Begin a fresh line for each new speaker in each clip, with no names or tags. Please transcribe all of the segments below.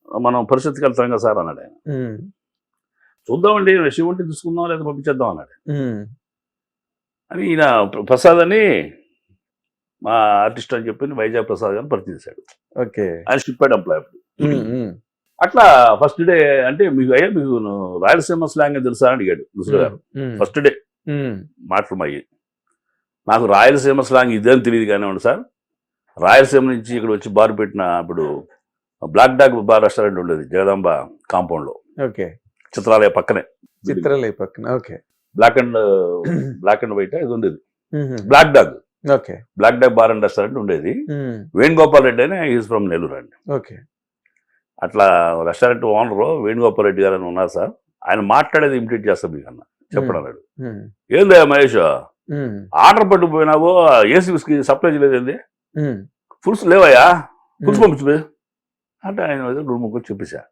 మనం పరిషత్కి వెళ్తాం కదా సార్ అన్నాడు ఆయన. చూద్దామండి విషయం ఉంటే తీసుకుందాం లేదా పంపించేద్దాం అన్నాడు. అని ఈయన ప్రసాద్ అని మా ఆర్టిస్ట్ అని చెప్పి వైజాగ్ ప్రసాద్ గారిని పరిచయం చేశాడు.
ఓకే.
ఆయన షిప్యాడ్ ఎంప్లాయ్ అప్పుడు. అట్లా ఫస్ట్ డే అంటే మీకు రాయలసీమ స్లాంగ్ తెలుసా అని అడిగాడు ముసలి గారు. ఫస్ట్ డే మాటలు మయ్యి నాకు రాయలసీమ స్లాంగ్ ఇదేని తెలియదు కానివ్వండి సార్, రాయలసీమ నుంచి ఇక్కడ వచ్చి బార్ పెట్టిన ఇప్పుడు బ్లాక్ డాగ్ బార్ రెస్టారెంట్ ఉండేది జగదాంబ కాంపౌండ్ లో, చిత్రాలయ పక్కనే.
చిత్రాలయ పక్కన. ఓకే.
బ్లాక్ అండ్ వైట్ ఇది ఉండేది. Black dog.
Okay.
Black dog bar and restaurant ఉండేది. వేణుగోపాల్ రెడ్డి అని ఈజ్ ఫ్రమ్ నెల్లూరు అండి.
ఓకే.
అట్లా రెస్టారెంట్ ఓనర్ వేణుగోపాల్ రెడ్డి గారు అని ఉన్నారు సార్, ఆయన మాట్లాడేది ఇమిటేట్ చేస్తాం మీకు అన్న చెప్పడం అన్నాడు. ఏందా మహేష్ ఆర్డర్ పట్టుకుపోయినావో ఏసీ విస్కీ సప్లై చేయలేదండి, ఫుల్స్ లేవయ్యా, ఫుల్స్ పంపించు అంటే ఆయన 2-3 చెప్పేసా.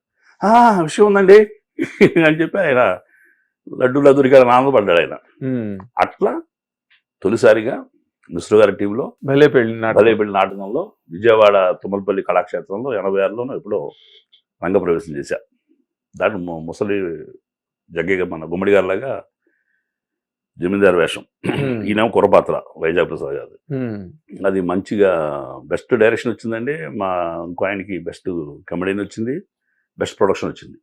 విషయం ఉందండి అని చెప్పి ఆయన లడ్డూలా దొరికారని ఆనందపడ్డాడు ఆయన. అట్లా తొలిసారిగా మిశ్రు గారి టీంలో భలే పెళ్లి నాటకంలో విజయవాడ తుమ్మలపల్లి కళాక్షేత్రంలో 86లోనూ ఎప్పుడో రంగప్రవేశం చేశా. దాంట్లో ముసలి జగ్గయ్య మన గుమ్మడి గారి లాగా జమీందారు వేషం, ఈయన కుర్రపాత్ర వైజాగ్ ప్రసాద్ గారు. అది మంచిగా బెస్ట్ డైరెక్షన్ వచ్చిందండి. మా ఇంకో ఆయనకి బెస్ట్ కమెడియన్ వచ్చింది, బెస్ట్ ప్రొడక్షన్ వచ్చింది.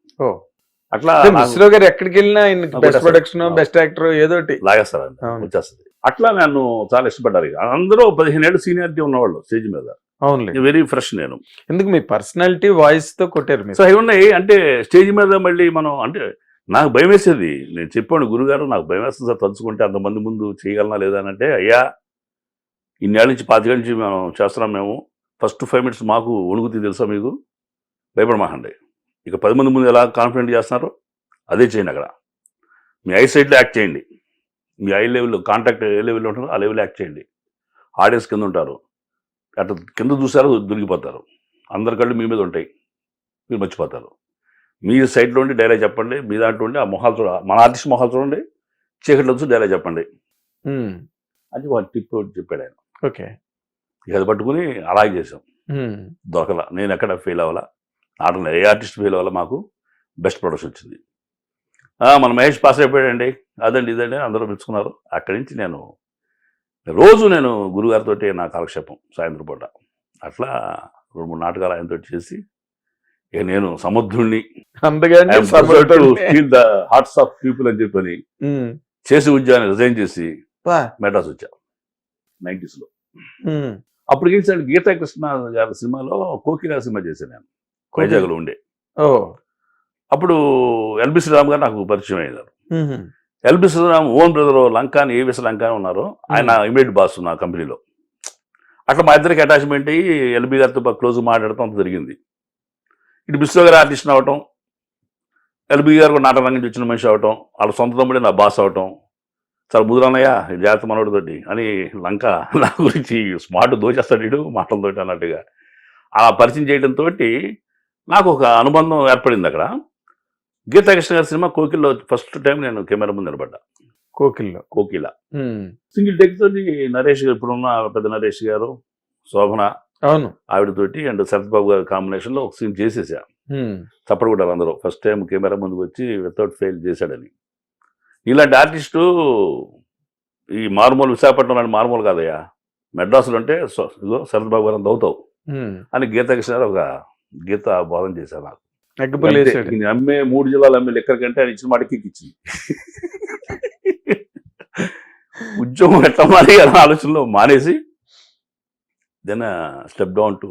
అట్లా
మిశ్రు గారు ఎక్కడికి వెళ్ళినా బెస్ట్ ప్రొడక్షన్ బెస్ట్ యాక్టర్ ఏదోటి
లాగేస్తారండి, వచ్చేస్తుంది. అట్లా నన్ను చాలా ఇష్టపడ్డారు. అందరూ 15 ఏళ్ళు సీనియారిటీ ఉన్నవాళ్ళు స్టేజ్ మీద.
అవును,
వెరీ ఫ్రెష్. నేను
ఎందుకు మీ పర్సనాలిటీ వాయిస్ తో కొట్టారు.
సో అవి ఉన్నాయి అంటే స్టేజ్ మీద మళ్ళీ మనం అంటే నాకు భయం వేసేది. నేను చెప్పాను గురుగారు నాకు భయం వేస్తుంది సార్ తలుచుకుంటే, అంతమంది ముందు చేయగలనా లేదా అని. అంటే అయ్యా ఇన్నేళ్ళ నుంచి 25 నుంచి మేము చేస్తున్నాం, మేము ఫస్ట్ 5 minutes మాకు వణుకుతుంది తెలుసా మీకు, భయపడమాకండి. ఇక 10 మంది ముందు ఎలా కాన్ఫిడెంట్ చేస్తున్నారో అదే చేయండి. అక్కడ మీ ఐ సైడ్లో యాక్ట్ చేయండి, మీ ఐ లెవెల్లో కాంటాక్ట్ ఏ లెవెల్లో ఉంటుందో ఆ లెవెల్లో యాక్ట్ చేయండి. ఆడియన్స్ కింద ఉంటారు, అట్లా కింద చూసారో దొరికిపోతారు, అందరి కళ్ళు మీ మీద ఉంటాయి, మీరు మర్చిపోతారు. మీ సైడ్లో ఉండి డైలాగ్ చెప్పండి, మీ దాంట్లో ఉండి ఆ మొహాలు చూడ, మన ఆర్టిస్ట్ మొహాలు చూడండి, చీకట్లో వచ్చి డైలాగ్ చెప్పండి అది వాళ్ళ టిప్ చెప్పాడు ఆయన.
ఓకే.
ఇక అది పట్టుకుని అలాగే చేసాం. దొరకలా, నేను ఎక్కడ ఫెయిల్ అవ్వాలా, నాటంలో ఏ ఆర్టిస్ట్ ఫెయిల్ అవ్వాలా, మాకు బెస్ట్ ప్రొడక్షన్ వచ్చింది. మన మహేష్ పాస్ అయిపోయాడండి, అదండి ఇదండి అందరూ మెచ్చుకున్నారు. అక్కడి నుంచి నేను రోజు గురుగారితో నా కాలక్షేపం సాయంత్రం పూట. అట్లా 2-3 నాటకాలు ఆయనతో చేసి ఇక నేను సముద్రుణ్ణి ద హార్ట్స్ ఆఫ్ పీపుల్ అని చెప్పని చేసి ఉద్యోగాన్ని రిజైన్ చేసి మెడ్రాస్ వచ్చా 90s లో. అప్పుడు ఏం సార్ గీతా కృష్ణ గారి సినిమాలో కోకిలా సినిమా చేశాను నేను వైజాగ్ లో ఉండే. అప్పుడు ఎల్బి శ్రీరామ్ గారు నాకు పరిచయం అయ్యారు. ఎల్బి శ్రీరామ్ ఓన్ బ్రదర్ లంకాని ఏవిఎస్ లంకాని ఉన్నారు, ఆయన ఇమీడియట్ బాస్ నా కంపెనీలో. అట్లా మా ఇద్దరికి అటాచ్మెంట్ అయ్యి ఎల్బి గారితో క్లోజ్ మాట్లాడటం అంత జరిగింది. ఇటు మిశ్రు గారు ఆర్టిస్ట్ అవటం, ఎల్బి గారు కూడా నాటక రంగం నుంచి వచ్చిన మనిషి అవటం, వాళ్ళ సొంత తమ్ముడే నా బాస్ అవటం, చాలా ముదురన్నయ్య జాగ్రత్త మనోడితోటి అని లంక నా గురించి స్మార్ట్ దోచేస్తాడు వీడు మాటలతోటి అన్నట్టుగా అలా పరిచయం చేయడంతో నాకు ఒక అనుబంధం ఏర్పడింది. అక్కడ గీతా కృష్ణ గారి సినిమా కోకిల్లో ఫస్ట్ టైం నేను కెమెరా ముందు నిలబడ్డా. కోకిల సింగిల్ టేక్ తోటి నరేష్ గారు, ఇప్పుడున్న పెద్ద నరేష్ గారు, శోభన ఆవిడతోటి అండ్ శరత్ బాబు గారి కాంబినేషన్ లో ఒక సీన్ చేసేసా. చప్పటి కూడా అందరూ ఫస్ట్ టైం కెమెరా ముందుకు వచ్చి వితౌట్ ఫెయిల్ చేశాడని. ఇలాంటి ఆర్టిస్టు ఈ మారుమూలు విశాఖపట్నం లాంటి మారుమూలు కాదయ్యా, మెడ్రాసులు అంటే శరత్ బాబు గారు అంత అవుతావు అని గీతా కృష్ణ గారు ఒక గీత బోధన చేశారు నాకు. అమ్మే 3 జిల్లాలు అమ్మే ఎక్కడికంటే ఆయన ఇచ్చిన మాటకి ఇచ్చింది. ఉద్యోగం ఎట్లా మారి అనే ఆలోచనలో మానేసి then step down to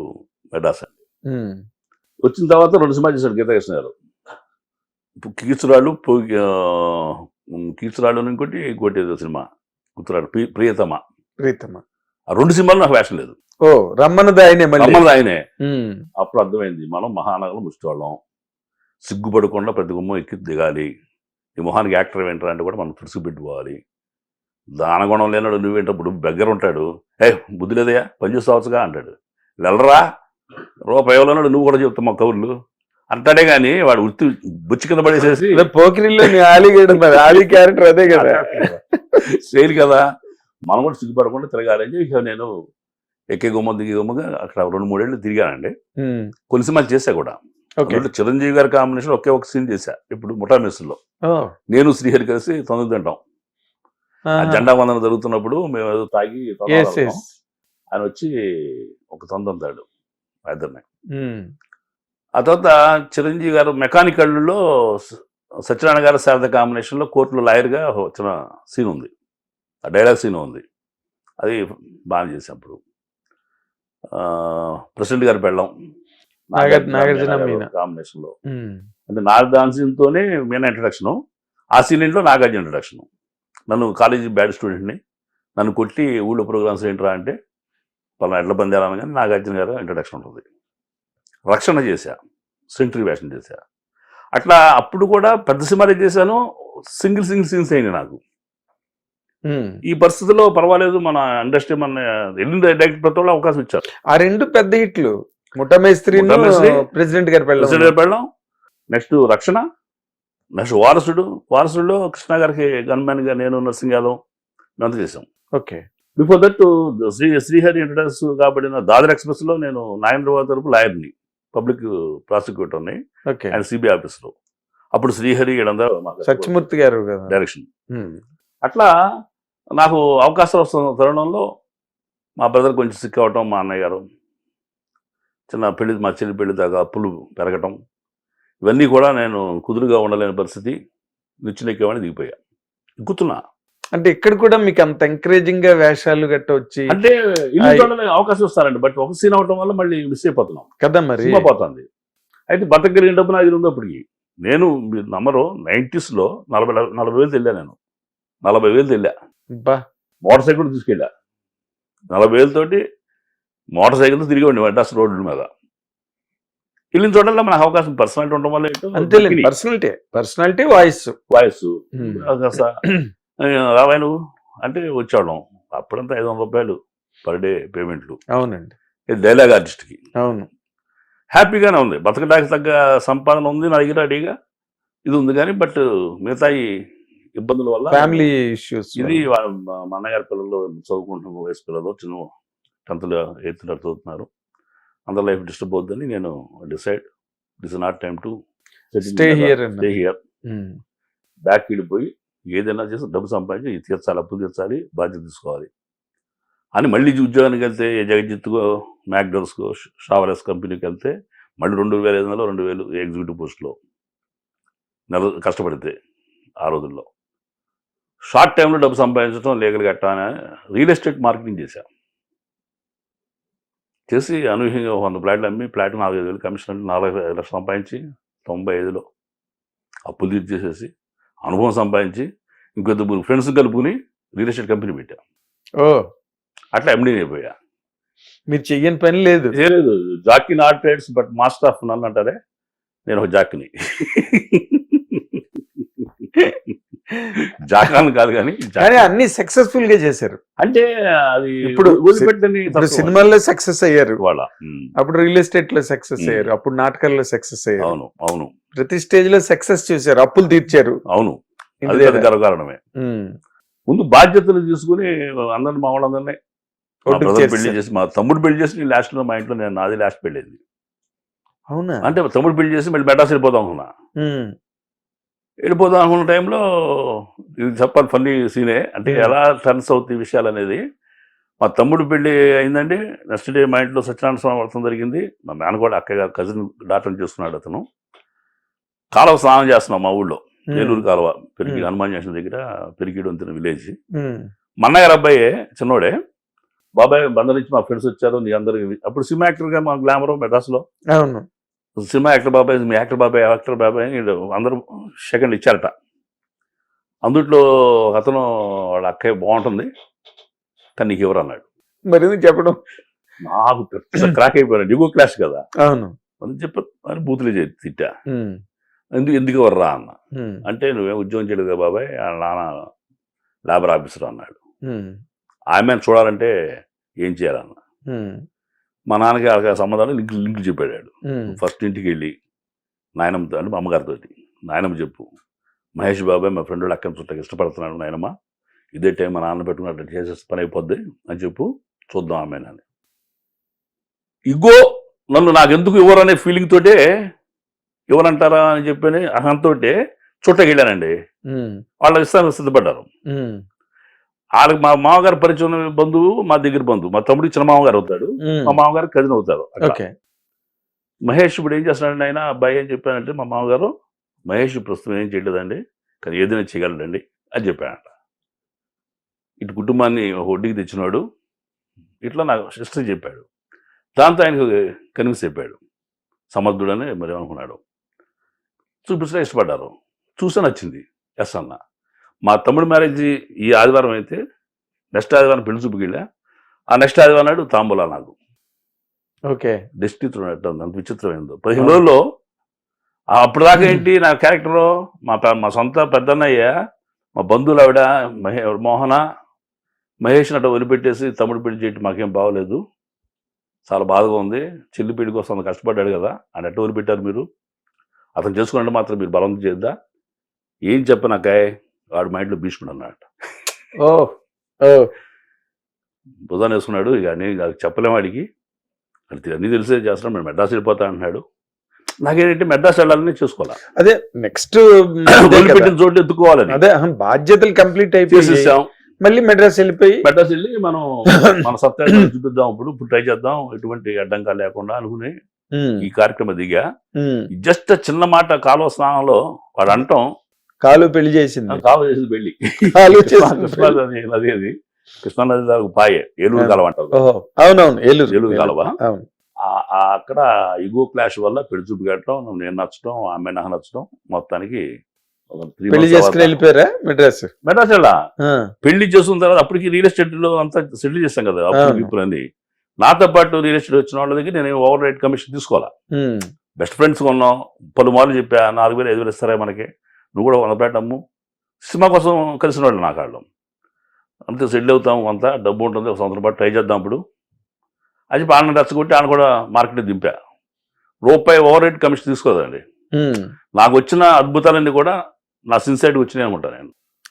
Madras అండి. వచ్చిన తర్వాత 2 సినిమాలు చేశాడు గీతా కృష్ణ గారు. కీర్చురాళ్ళు ఇంకోటి సినిమా గుర్తురాడు, ప్రియతమ. ఆ 2 సినిమాలు నాకు వేషం లేదు.
రమ్మన్నది
ఆయనే. అప్పుడు అర్థమైంది మనం మహానగరం ముష్టోళ్ళం, సిగ్గుపడకుండా ప్రతి గుమ్మం ఎక్కి దిగాలి, ఈ మొహానికి యాక్టర్ ఏంటారు అంటే కూడా మనం తుడిసి పెట్టుకోవాలి. దానగుణం లేనాడు నువ్వేంటప్పుడు దగ్గర ఉంటాడు, బుద్ధి లేదయా పని చేసుకోవచ్చుగా అంటాడు. వెళ్ళరా రూపాయి ఉన్నాడు నువ్వు కూడా చెప్తావు మా కౌర్లు అంటాడే కానీ వాడు ఉత్తి బుచ్చి కింద పడేసేసి
పోకిరిలో ఆలీ క్యారెక్టర్ అదే కదా
సేల్ కదా, మనం కూడా సిగ్గుపడకుండా తిరగాలని ఇక నేను ఎక్కే గుమ్మ దిగే గుమ్మగా అక్కడ 2-3 ఏళ్ళు తిరిగానండి. కొన్ని సినిమాలు చేసా కూడా. అందులో చిరంజీవి గారి కాంబినేషన్ ఒకే ఒక సీన్ చేశా ఇప్పుడు ముఠా మెస్సులో. నేను శ్రీహరి కలిసి తొందర తింటాం. ఆ జెండా వందన జరుగుతున్నప్పుడు మేము ఏదో తాగి ఆయన వచ్చి ఒక తొందంతాడు ఇద్దరిని. ఆ తర్వాత చిరంజీవి గారు మెకానికల్లో సత్యనారాయణ గారు శారద కాంబినేషన్లో కోర్టులో లాయర్గా వచ్చిన సీన్ ఉంది, ఆ డైలాగ్ సీన్ ఉంది, అది బాగా చేసాం. అప్పుడు ప్రెసిడెంట్ గారు పెళ్ళం కాంబినేషన్ లో, అంటే నాగార్జున సీన్తోనే మీనా ఇంట్రడక్షన్, ఆ సీన్ ఇంట్లో నాగార్జున ఇంట్రడక్షన్. నన్ను కాలేజీ బ్యాడ్ స్టూడెంట్ని నన్ను కొట్టి ఊళ్ళో ప్రోగ్రామ్స్ ఏంట్రా అంటే పలానా ఎడ్ల పందాలు అనగానే నాగార్జున గారు ఇంట్రడక్షన్ ఉంటుంది. రక్షణ చేశా, సెంట్రీ వేషన్ చేశా. అట్లా అప్పుడు కూడా పెద్ద సినిమాలు చేశాను, సింగిల్ సీన్స్ అయింది నాకు. ఈ పరిస్థితుల్లో పర్వాలేదు, మన ఇండస్ట్రీ మన వెళ్ళిన డైరెక్టర్ ప్రతి వాళ్ళు అవకాశం ఇచ్చారు. ఆ
2 పెద్ద హిట్లు, ముఠా మేస్త్రి, ప్రెసిడెంట్ గారి
పెళ్ళం, నెక్స్ట్ రక్షణ, నెక్స్ట్ వారసుడులో కృష్ణ గారికి గన్మ్యాన్ గా నేను, నర్సింగ్ యాదవ్ అంత చేసాం.
Okay.
Before that Srihari introduce కాబడిన దాదర్ ఎక్స్ప్రెస్ లో నేను నాగేంద్రబాబు తరపు లాయర్ని, పబ్లిక్ ప్రాసిక్యూటర్ని ఆయన సిబిఐ ఆఫీస్లో. అప్పుడు శ్రీహరి
సత్యమూర్తి గారు
డైరెక్షన్. అట్లా నాకు అవకాశాలు వస్తున్న తరుణంలో మా బ్రదర్ కొంచెం సిక్ అవ్వటం, మా అన్నయ్య గారు చిన్న పెళ్లి, మా చెల్లి పెళ్లి దాకా అప్పులు పెరగటం, ఇవన్నీ కూడా నేను కుదురుగా ఉండలేని పరిస్థితి, నిచ్చెనెక్కేవాడిని దిగిపోయా, ఎక్కుతున్నా.
అంటే ఇక్కడ కూడా మీకు అంత ఎంకరేజింగ్ గా వేషాలు గట్ట వచ్చి
అంటే అవకాశం వస్తారండి, బట్ ఒక సీన్ అవటం వల్ల మళ్ళీ మిస్ అయిపోతున్నాం
కదా, మరి సినిమా
పోతుంది. అయితే బతకగలిగిన డబ్బు నాకు ఉంది. అప్పటికి నేను నమ్మరు 90s లో 40,000 వెళ్ళా, నేను 40,000 వెళ్ళా, మోటార్ సైకిల్ తీసుకెళ్ళా, 40,000 తోటి మోటార్ సైకిల్ తిరిగి ఉండి మెడ్రాస్ రోడ్ల మీద. వెళ్ళిన చోటల్లో మనకు అవకాశం పర్సనాలిటీ ఉండడం వల్ల,
పర్సనాలిటీ వాయిస్
రావాయి నువ్వు అంటే వచ్చాడం. అప్పుడంతా 500 రూపాయలు పర్ డే పేమెంట్లు.
అవునండి.
డైలాగ్ ఆర్టిస్ట్కి.
అవును.
హ్యాపీగానే ఉంది, బతకడానికి తగ్గ సంపాదన ఉంది నా దగ్గర, అడిగా ఇది ఉంది. కానీ బట్ మిగతా ఇబ్బందుల వల్ల,
ఫ్యామిలీ ఇష్యూస్,
ఇది మా అన్నగారి పిల్లలు చదువుకుంటున్న వయసు పిల్లలు, చిన్న 10th 8th చదువుతున్నారు, అందరి లైఫ్ డిస్టర్బ్ అవుతుందని నేను decide this is not time to stay here. Back వెళ్ళిపోయి ఏదైనా చేసి డబ్బు సంపాదించి తీర్చాలి, అప్పులు తీర్చాలి, బాధ్యత తీసుకోవాలి అని మళ్ళీ ఉద్యోగానికి వెళ్తే, జగజిత్తుకో, మ్యాక్డోనల్స్కో, షావరెస్ కంపెనీకి వెళ్తే మళ్ళీ 2,500 2,000 ఎగ్జిక్యూటివ్ పోస్ట్లో నెల కష్టపడితే, ఆ రోజుల్లో షార్ట్ టైంలో డబ్బు సంపాదించడం, లీగల్ కట్టాలని రియల్ ఎస్టేట్ మార్కెటింగ్ చేసి అనూహ్యంగా 100 ఫ్లాట్లు అమ్మి, ఫ్లాట్ 45,000 కమిషన్, 45 లక్షలు సంపాదించి 95లో అప్పులు తీర్చేసేసి, అనుభవం సంపాదించి, ఇంకొద్దు ఫ్రెండ్స్ కలుపుకుని రియల్ ఎస్టేట్ కంపెనీ పెట్టా. అట్లా ఎండీ అయిపోయా.
మీరు చెయ్యని పని లేదు.
Jack not trades but master of none అంటారే, నేను ఒక జాకిని. జాకాన్ కాదు కానీ
అన్ని సక్సెస్ఫుల్ గా చేశారు.
అంటే అది
ఇప్పుడు సినిమాల్లో సక్సెస్ అయ్యారు వాళ్ళ, అప్పుడు రియల్ ఎస్టేట్ లో సక్సెస్ అయ్యారు, అప్పుడు నాటకాల్లో సక్సెస్ అయ్యారు.
అవును అవును,
ప్రతి స్టేజ్ లో సక్సెస్ చూశారు, అప్పులు తీర్చారు.
అవును, అది గర్వకారణమే. ముందు బాధ్యతలు తీసుకుని అందరిని, మా వాళ్ళందరినీ పెళ్లి చేసి, మా తమ్ముడు పెళ్లి చేసి లాస్ట్ లో, మా ఇంట్లో నేను నాది లాస్ట్ పెళ్ళింది.
అవునా?
అంటే తమ్ముడు పెళ్లి చేసి మళ్ళీ మెడ్రాస్ వెళ్ళిపోదాం అనుకున్నా. వెళ్ళిపోదాం అనుకున్న టైంలో, ఇది చెప్పాలి ఫన్నీ సీనే, అంటే ఎలా టర్న్స్ అవుతాయి విషయాలు అనేది. మా తమ్ముడు పెళ్లి అయిందండి, నెక్స్ట్ డే మా ఇంట్లో సత్యనారాయణ స్వామి వ్రతం జరిగింది. మా మేనగోడ అక్కయ్య గారు కజిన్ డాక్టర్ చేస్తున్నాడు. అతను కాలువ స్నానం చేస్తున్నాం మా ఊళ్ళో, ఏలూరు కాలువ, పెరిగి హనుమాన్ జంక్షన్ దగ్గర, పెరిగిడు అంతిన విలేజ్. మా అన్నగారు అబ్బాయి చిన్నోడే, బాబాయ్ బందర్ నుంచి మా ఫ్రెండ్స్ వచ్చారు, నీ అందరికి. అప్పుడు సినిమా యాక్టర్గా మా గ్లామర్ మెడ్రాస్లో.
అవును,
సినిమా యాక్టర్ బాబాయ్, మీ యాక్టర్ బాబాయ్ అందరూ సెకండ్ ఇచ్చారట. అందుట్లో అతను వాళ్ళ అక్కయ్య బాగుంటుంది కానీ నీకు ఎవరు అన్నాడు.
మరి చెప్పడం
నాకు పెద్ద క్రాక్ అయిపోయాను, దిగువ క్లాస్ కదా.
అవును
అని చెప్పని బూతులు తిట్టా. ఎందుకు ఎవర్రా అన్న అంటే, నువ్వే ఉద్యోగం చేయలేదు కదా బాబాయ్, నాన్న లేబర్ ఆఫీసర్ అన్నాడు. ఆమెను చూడాలంటే ఏం చేయాలన్న. మా నాన్నకి ఆ సంబంధాలు లింకులు చెప్పాడు. ఫస్ట్ ఇంటికి వెళ్ళి నాయనమ్మతో, అంటే మా అమ్మగారితో, నాయనమ్మ చెప్పు, మహేష్ బాబాయ్ మా ఫ్రెండ్ అక్కని చుట్టాకి ఇష్టపడుతున్నాడు నాయనమ్మ, ఇదే టైం మా నాన్న పెట్టుకున్నట్టు చేసేసి పని అయిపోద్ది అని చెప్పు, చూద్దాం ఆమె అని. ఇగో నన్ను నాకెందుకు ఇవ్వరు అనే ఫీలింగ్ తోటే ఎవరంటారా అని చెప్పి అహంతో చుట్టకి వెళ్ళానండి. వాళ్ళు ఇస్తాను సిద్ధపడ్డారు. వాళ్ళకి మా మామగారు పరిచయం ఉన్న బంధువు, మా దగ్గర బంధువు, మా తమ్ముడికి చిన్న మామగారు అవుతాడు, మా మామగారు కజిన్ అవుతారు. మహేష్ ఇప్పుడు ఏం చేస్తున్నాడండి ఆయన అబ్బాయి అని చెప్పానంటే, మా మామగారు మహేష్ ప్రస్తుతం ఏం చేయలేదండి, కానీ ఏదైనా చేయగలడండి అని చెప్పానంట. ఇటు కుటుంబాన్ని ఒక ఒడ్డుకి తెచ్చినాడు, ఇట్లా నాకు హిస్టరీ చెప్పాడు. దాంతో ఆయనకు కన్విన్స్ అయిపోయాడు, సమర్థుడని మరి అనుకున్నాడు. చూపించడం ఇష్టపడ్డారు, చూసే నచ్చింది. ఎస్ అన్న. మా తమ్ముడు మ్యారేజ్ ఈ ఆదివారం అయితే నెక్స్ట్ ఆదివారం పెళ్లి చూపుకి వెళ్ళా. ఆ నెక్స్ట్ ఆదివారం నాడు తాంబూలా నాకు.
ఓకే,
డెస్టినీ అంత విచిత్రమైందో 15 రోజుల్లో. అప్పటిదాకా ఏంటి నా క్యారెక్టరు, మా సొంత పెద్దన్నయ్య, మా బంధువులు ఆవిడ మోహన, మహేష్ నట వదిలిపెట్టేసి తమ్ముడు పెళ్లి చేయటం మాకేం బాగోలేదు, చాలా బాధగా ఉంది, చెల్లి పెళ్లి కోసం అంత కష్టపడ్డాడు కదా, ఆయన ఎట్ట వదిలిపెట్టారు మీరు, అతను చేసుకున్నట్టు మాత్రం మీరు బలవంతం చేద్దా, ఏం చెప్పనాకాయ్ వాడు మైండ్లో భీష్ముడు అన్నట్టు. బుధాన్ని వేసుకున్నాడు. ఇక నేను చెప్పలేము వాడికి, అన్నీ తెలిసే చేస్తున్నాడు. మేము మెడ్రాస్ వెళ్ళిపోతా అంటున్నాడు. నాకేంటంటే మెడ్రాస్ వెళ్ళాలని చూసుకోవాలి, అదే
నెక్స్ట్
వదిలిపెట్టిన చోటు ఎత్తుకోవాలని.
అదే బాధ్యతలు కంప్లీట్ అయిపోయేసాం, మళ్ళీ మెడ్రాస్ వెళ్ళి మనం మన సత్తా చూపిద్దాం, ఇప్పుడు ట్రై చేద్దాం, ఎటువంటి అడ్డంకాలు లేకుండా అనుకుని ఈ కార్యక్రమం దిగా. జస్ట్ చిన్న మాట, కాలువ స్నానంలో వాడు అంటాం, కాలు పెళ్లి చేసింది,
కాలువ చేసింది పెళ్లి, నది అది కృష్ణానది దాకా పాయే, ఏలూరు కాలువ అంటారు.
అవునవును,
ఏలూరు కాలువ. అక్కడ ఇగో క్లాష్ వల్ల పెళ్లి చూపు కట్టడం, నేను నచ్చడం, ఆమె నాకు నచ్చడం, మొత్తానికి
పెళ్లి చేసుకుని వెళ్ళిపోయారా మెడ్రాస్?
మెడ్రాస్ వెళ్ళా. పెళ్లి చేసుకున్న తర్వాత అప్పటికి రియల్ ఎస్టేట్ లో అంతా సెటిల్ చేస్తాం కదా పీపుల్ అని. నాతో పాటు రియల్ ఎస్టేట్ వచ్చిన వాళ్ళ దగ్గర నేను ఓవర్ రైట్ కమిషన్ తీసుకోవాలా. బెస్ట్ ఫ్రెండ్స్ కొన్నాం, పలుమార్లు చెప్పా, 4,000 5,000 ఇస్తారా మనకి, నువ్వు కూడా 100 పేట అమ్ము, సినిమా కోసం కలిసిన వాళ్ళు నాకు వాళ్ళు అంతే, సెటిల్ అవుతాము, కొంత డబ్బు ఉంటుంది, 1 సంవత్సరం పాటు ట్రై చేద్దాం. ఇప్పుడు అది ఆయన రచ్చగొట్టి ఆయన కూడా మార్కెట్ దింపా. రూపాయి ఓవర్ రైట్ కమిషన్ తీసుకోదండి. నాకు వచ్చిన అద్భుతాలన్నీ కూడా నా సిన్సైడ్కి వచ్చినాయి అనుకుంటా నేను.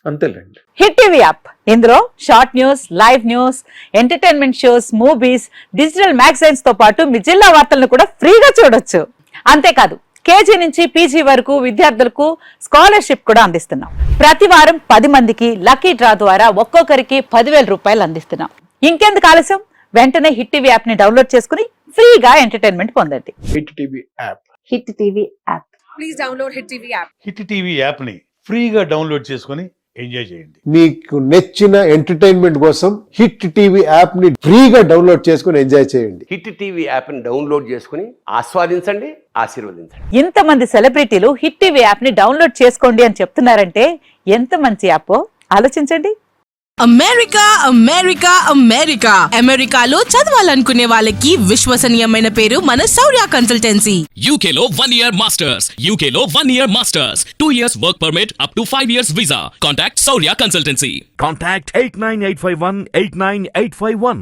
అంతేలేండి.
హిట్ టీవీ యాప్, ఇందులో short news, live news, entertainment shows, movies, digital magazines తో పాటు మీ జిల్లా వార్తలను కూడా ఫ్రీగా చూడొచ్చు. అంతేకాదు కేజీ నుంచి పీజీ వరకు విద్యార్థులకు స్కాలర్షిప్ కూడా అందిస్తున్నాం. ప్రతి వారం 10 మందికి లక్కీ డ్రా ద్వారా ఒక్కొక్కరికి 10,000 రూపాయలు అందిస్తున్నాం. ఇంకెందుకు ఆలస్యం, వెంటనే హిట్ టీవీ యాప్ ని డౌన్లోడ్ చేసుకుని ఫ్రీగా ఎంటర్టైన్మెంట్ పొందండి.
Hit TV app.
Hit TV app.
Please download hit TV app.
Hit TV app ని ఫ్రీగా డౌన్లోడ్ చేసుకుని ఎంజాయ్ చేయండి.
మీకు నచ్చిన ఎంటర్టైన్మెంట్ కోసం హిట్ టీవీ యాప్ ని ఫ్రీగా డౌన్లోడ్ చేసుకుని ఎంజాయ్ చేయండి.
హిట్ టీవీ యాప్ ని డౌన్లోడ్ చేసుకుని ఆస్వాదించండి, ఆశీర్వదించండి.
ఇంతమంది సెలబ్రిటీలు హిట్ టీవీ యాప్ ని డౌన్లోడ్ చేసుకోండి అని చెప్తున్నారంటే ఎంత మంచి యాప్ ఆలోచించండి.
అమెరికా అమెరికా అమెరికా అమెరికాలో చదవాలనుకునే వాళ్ళకి విశ్వసనీయమైన పేరు మన శౌర్య కన్సల్టెన్సీ.
UK లో 1 year masters, UK లో 1 year masters, 2 years work permit up to 5 years visa. Contact Shaurya Consultancy.
Contact 89851 89851.